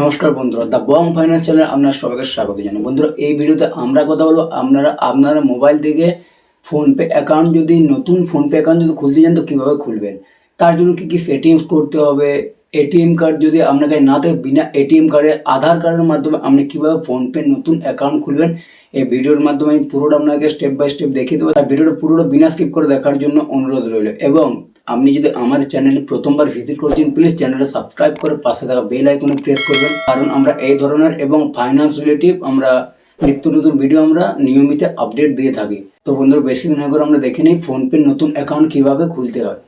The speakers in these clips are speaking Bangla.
নমস্কার বন্ধুরা, দ্য বং ফাইন্যান্স চ্যানেলে আপনারা সবাইকে স্বাগত জানাই। বন্ধুরা, এই ভিডিওতে আমরা কথা বলবো আপনারা মোবাইল থেকে ফোনপে অ্যাকাউন্ট যদি নতুন ফোনপে অ্যাকাউন্ট যদি খুলতে চান তো কীভাবে খুলবেন, তার জন্য কী কী সেটিংস করতে হবে, এটিএম কার্ড যদি আপনার কাছে না থাকে বিনা এটিএম কার্ডে আধার কার্ডের মাধ্যমে আপনি কীভাবে ফোনপে নতুন অ্যাকাউন্ট খুলবেন, এই ভিডিওর মাধ্যমে আমি পুরোটা আপনাকে স্টেপ বাই স্টেপ দেখিয়ে দেবো। তার ভিডিওটা পুরোটা বিনা স্কিপ করে দেখার জন্য অনুরোধ রইল। এবং আপনি যদি আমাদের চ্যানেলে প্রথমবার ভিজিট করছেন, প্লিজ চ্যানেলটা সাবস্ক্রাইব করে পাশে থাকা বেল আইকনে প্রেস করবেন, কারণ আমরা এই ধরনের এবং ফাইন্যান্স রিলেটিভ আমরা নিত্য নতুন ভিডিও আমরা নিয়মিত আপডেট দিয়ে থাকি। তো বন্ধুরা, বেশি দিন করে আমরা দেখে নিই ফোনপে নতুন অ্যাকাউন্ট কীভাবে খুলতে হয়।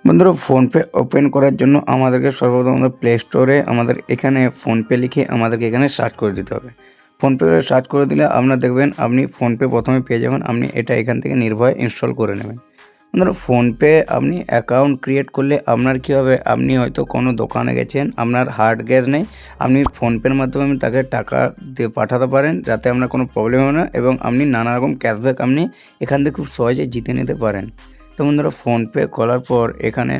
বন্ধুরা, ফোনপে ওপেন করার জন্য আমাদেরকে সর্বপ্রথম আমরা প্লে স্টোরে আমাদের এখানে ফোনপে লিখে আমাদেরকে এখানে সার্চ করে দিতে হবে। ফোনপে সার্চ করে দিলে আপনারা দেখবেন আপনি ফোনপে প্রথমে পেয়ে যাবেন। আপনি এটা এখান থেকে নির্ভয়ে ইনস্টল করে নেবেন। বন্ধুরা, ফোনপে আপনি অ্যাকাউন্ট ক্রিয়েট করলে আপনার কী হবে, আপনি হয়তো কোনো দোকানে গেছেন, আপনার হার্ড ক্যাশ নেই, আপনি ফোনপের মাধ্যমে তাকে টাকা দিয়ে পাঠাতে পারেন যাতে আপনার কোনো প্রবলেম হয় না, এবং আপনি নানা রকম ক্যাশব্যাক আপনি এখান থেকে খুব সহজে জিতে নিতে পারেন। তো বন্ধুরা, ফোনপে খোলার পর এখানে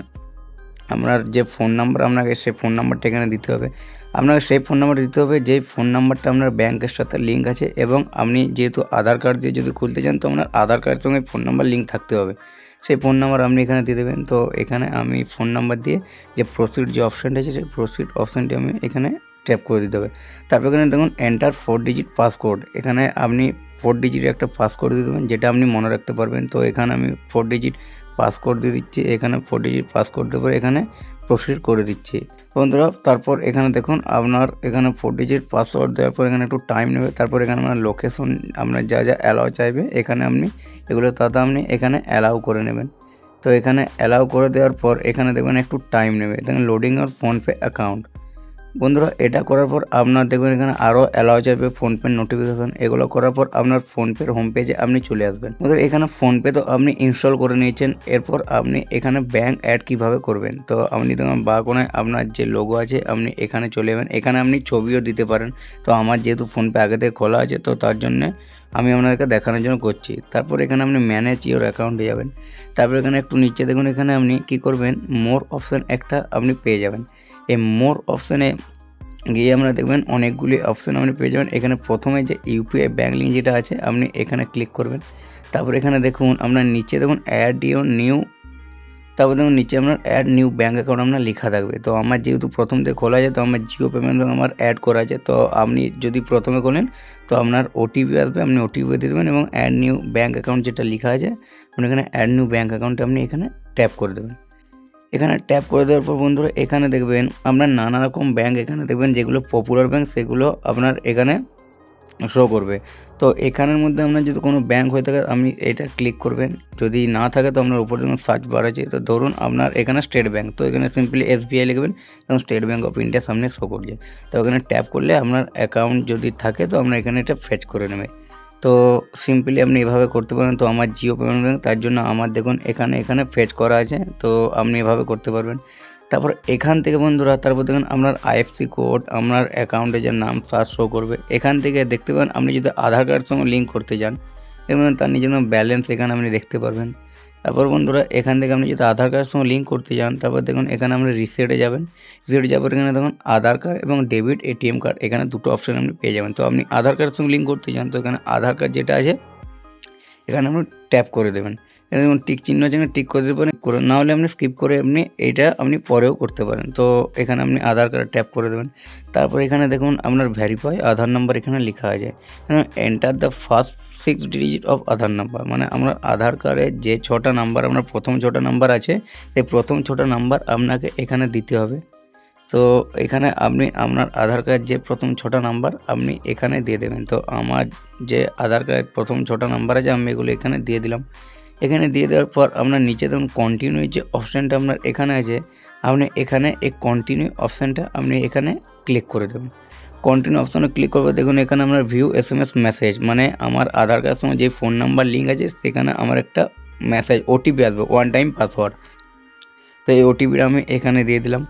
আপনার যে ফোন নাম্বার আপনাকে সেই ফোন নাম্বারটা এখানে দিতে হবে। আপনাকে সেই ফোন নাম্বার দিতে হবে যেই ফোন নাম্বারটা আপনার ব্যাংকের সাথে লিঙ্ক আছে, এবং আপনি যেহেতু আধার কার্ড দিয়ে যদি খুলতে চান তো আপনার আধার কার্ডের সঙ্গে ফোন নাম্বার লিঙ্ক থাকতে হবে। সেই ফোন নাম্বার আপনি এখানে দিয়ে দেবেন। তো এখানে আমি ফোন নাম্বার দিয়ে যে প্রসিড যে অপশানটা আছে সেই প্রসিড অপশানটি আমি এখানে ট্যাপ করে দিতে হবে। তারপর এখানে দেখুন এন্টার 4 ডিজিট পাসকোড, এখানে আপনি 4 ডিজিটের একটা পাসকোড দিয়ে দেবেন যেটা আপনি মনে রাখতে পারবেন। তো এখানে আমি 4 ডিজিট পাসকোড দিয়ে দিচ্ছি। এখানে 4 ডিজিট পাসকোড দেওয়ার পর এখানে প্রসিড করে দিচ্ছি। বন্ধুরা, তারপর এখানে দেখুন আপনার এখানে 4 ডিজিট পাসওয়ার্ড দেওয়ার পর এখানে একটু টাইম নেবে। তারপর এখানে আপনার লোকেশন আপনার যা যা অ্যালাউ চাইবে এখানে আপনি এগুলো তাতে আপনি এখানে অ্যালাউ করে নেবেন। তো এখানে অ্যালাউ করে দেওয়ার পর এখানে দেখবেন একটু টাইম নেবে, দেখেন লোডিং আর ফোনপে অ্যাকাউন্ট। বন্ধুরা, এটা করার পর আপনার দেখবেন এখানে আরও অ্যালাউ যাবে ফোনপের নোটিফিকেশান, এগুলো করার পর আপনার ফোনপের হোম পেজে আপনি চলে আসবেন। বন্ধুরা, এখানে ফোনপে তো আপনি ইনস্টল করে নিয়েছেন, এরপর আপনি এখানে ব্যাঙ্ক অ্যাড কিভাবে করবেন। তো আপনি দেখুন বা কোনায় আপনার যে লোগো আছে আপনি এখানে চলে যাবেন। এখানে আপনি ছবিও দিতে পারেন। তো আমার যেহেতু ফোনপে আগে থেকে খোলা আছে তো তার জন্যে আমি আপনাদেরকে দেখানোর জন্য করছি। তারপর এখানে আপনি ম্যানেজ ইওর অ্যাকাউন্টে যাবেন। তারপর এখানে একটু নিচে দেখুন, এখানে আপনি কি করবেন, মোর অপশান একটা আপনি পেয়ে যাবেন। এই মোর অপশানে গিয়ে আমরা দেখবেন অনেকগুলি অপশান আপনি পেয়ে যাবেন। এখানে প্রথমে যে ইউপিআই ব্যাঙ্ক লিঙ্ক যেটা আছে আপনি এখানে ক্লিক করবেন। তারপর এখানে দেখুন আপনার নিচে দেখুন অ্যাড ইওর নিউ, তারপর দেখুন নিচে আপনার অ্যাড নিউ ব্যাঙ্ক অ্যাকাউন্ট আপনার লেখা থাকবে। তো আমার যেহেতু প্রথম থেকে খোলা আছে তো আমার জিও পেমেন্ট ব্যাঙ্ক আমার অ্যাড করা আছে। তো আপনি যদি প্রথমে খোলেন তো আপনার ওটিপি আসবে, আপনি ওটিপি দিয়ে দেবেন এবং অ্যাড নিউ ব্যাঙ্ক অ্যাকাউন্ট যেটা লেখা আছে আপনি এখানে অ্যাড নিউ ব্যাঙ্ক অ্যাকাউন্টে আপনি এখানে ট্যাপ করে দেবেন। এখানে ট্যাপ করে দেওয়ার পর বন্ধুরা এখানে দেখবেন আপনার নানা রকম ব্যাঙ্ক এখানে দেখবেন যেগুলো পপুলার ব্যাঙ্ক সেগুলো আপনার এখানে শো করবে। তো এখানের মধ্যে আপনার যদি কোনো ব্যাঙ্ক হয়ে থাকে আপনি এটা ক্লিক করবেন, যদি না থাকে তো আপনার উপর যখন সার্চ বার আছে তো ধরুন আপনার এখানে স্টেট ব্যাঙ্ক, তো এখানে সিম্পলি এসবিআই লিখবেন এবং স্টেট ব্যাঙ্ক অফ ইন্ডিয়ার সামনে শো করছে। তো এখানে ট্যাপ করলে আপনার অ্যাকাউন্ট যদি থাকে তো আপনার এখানে এটা ফেচ করে নেবে। তো সিম্পলি আপনি এভাবে করতে পারেন। তো আমার জিও পেমেন্ট ব্যাঙ্ক তার জন্য আমার দেখুন এখানে ফেচ করা আছে, তো আপনি এভাবে করতে পারবেন। তারপর এখান থেকে বন্ধুরা তারপর দেখুন আপনার আইএফসি কোড আপনার অ্যাকাউন্টে যে নাম তার শো করবে। এখান থেকে দেখতে পাবেন আপনি যদি আধার কার্ডের সঙ্গে লিঙ্ক করতে চান এবং তার নিজের ব্যালেন্স এখানে আপনি দেখতে পারবেন। তারপর বন্ধুরা এখান থেকে আপনি যদি আধার কার্ডের সঙ্গে লিঙ্ক করতে চান তারপর দেখুন এখানে আপনি রিসেটে যাবেন। রিসেটে যাওয়ার এখানে দেখুন আধার কার্ড এবং ডেবিট এটিএম কার্ড এখানে দুটো অপশান আপনি পেয়ে যাবেন। তো আপনি আধার কার্ডের সঙ্গে লিঙ্ক করতে চান তো এখানে আধার কার্ড যেটা আছে এখানে আপনি ট্যাপ করে দেবেন। এখানে যেমন টিক চিহ্ন আছে টিক করে দিতে পারেন, করে না হলে আপনি স্কিপ করে আপনি এইটা আপনি পরেও করতে পারেন। তো এখানে আপনি আধার কার্ড ট্যাপ করে দেবেন। তারপর এখানে দেখুন আপনার ভেরিফাই আধার নাম্বার এখানে লেখা আছে, enter the first 6 digit of Aadhaar number, মানে আমরা আধার কার্ডে যে 6টা নাম্বার আপনার প্রথম 6টা নাম্বার আছে সেই প্রথম 6টা নাম্বার আপনাকে এখানে দিতে হবে। তো এখানে আপনি আপনার আধার কার্ড যে প্রথম 6টা নাম্বার আপনি এখানে দিয়ে দেবেন। তো আমার যে আধার কার্ড প্রথম 6টা নাম্বার আছে আমি এগুলো এখানে দিয়ে দিলাম। এখানে দিয়ে দেওয়ার পর আপনার নিচে দেখুন কন্টিনিউ যে অপশানটা আপনার এখানে আছে আপনি এখানে এই কন্টিনিউ অপশানটা আপনি এখানে ক্লিক করে দেবেন। কন্টিনিউ অপশানে ক্লিক করবে দেখুন এখানে আপনার ভিউ এসএমএস মেসেজ, মানে আমার আধার কার্ডের সঙ্গে যে ফোন নাম্বার লিঙ্ক আছে সেখানে আমার একটা মেসেজ ওটিপি আসবে, ওয়ান টাইম পাসওয়ার্ড। তো এই ওটিপিটা আমি এখানে দিয়ে দিলাম।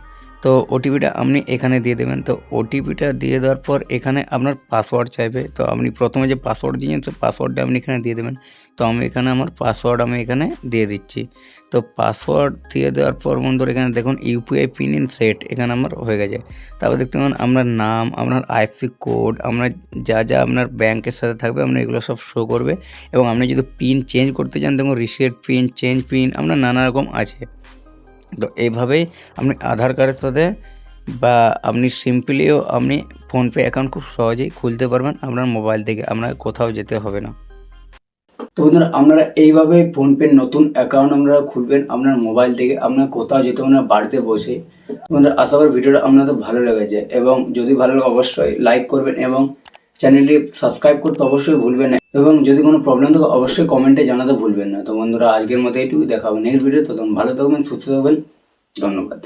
তো ওটিপিটা আপনি এখানে দিয়ে দেবেন। তো ওটিপিটা দিয়ে দেওয়ার পর এখানে আপনার পাসওয়ার্ড চাইবে। তো আপনি প্রথমে যে পাসওয়ার্ড দিয়েছেন তো পাসওয়ার্ডটা আপনি এখানে দিয়ে দেবেন। তো আমি এখানে আমার পাসওয়ার্ড আমি এখানে দিয়ে দিচ্ছি। তো পাসওয়ার্ড দিয়ে দেওয়ার পর বন্ধুরা এখানে দেখুন ইউপিআই পিন ইন সেট এখানে আমার হয়ে গেছে। তারপর দেখতে পাবেন আপনার নাম, আপনার আইএফসি কোড, আপনার যা আপনার ব্যাংকের সাথে থাকবে আপনার এগুলো সব শো করবে। এবং আপনি যদি পিন চেঞ্জ করতে চান দেখুন রিসেট পিন, চেঞ্জ পিন আপনার নানা রকম আছে। তো এইভাবেই আপনি আধার কার্ডের সাথে বা আপনি সিম্পলিও আপনি ফোনপে অ্যাকাউন্ট খুব সহজেই খুলতে পারবেন আপনার মোবাইল থেকে, আপনাকে কোথাও যেতে হবে না। তো বন্ধুরা আপনারা এইভাবে ফোনপের নতুন অ্যাকাউন্ট আপনারা খুলবেন আপনার মোবাইল থেকে, আপনার কোথাও যেতে হবে না, বাড়িতে বসে। বন্ধুরা আশা করি ভিডিওটা আপনাদের ভালো লেগেছে, এবং যদি ভালো লাগে অবশ্যই লাইক করবেন এবং চ্যানেলটি সাবস্ক্রাইব করতে অবশ্যই ভুলবেন না, এবং যদি কোনো প্রবলেম থাকে অবশ্যই কমেন্টে জানাতে ভুলবেন না। তো বন্ধুরা আজকের মতো এইটুকু, দেখা হবে নেক্সট ভিডিও। তখন ভালো থাকবেন, সুস্থ থাকবেন, ধন্যবাদ।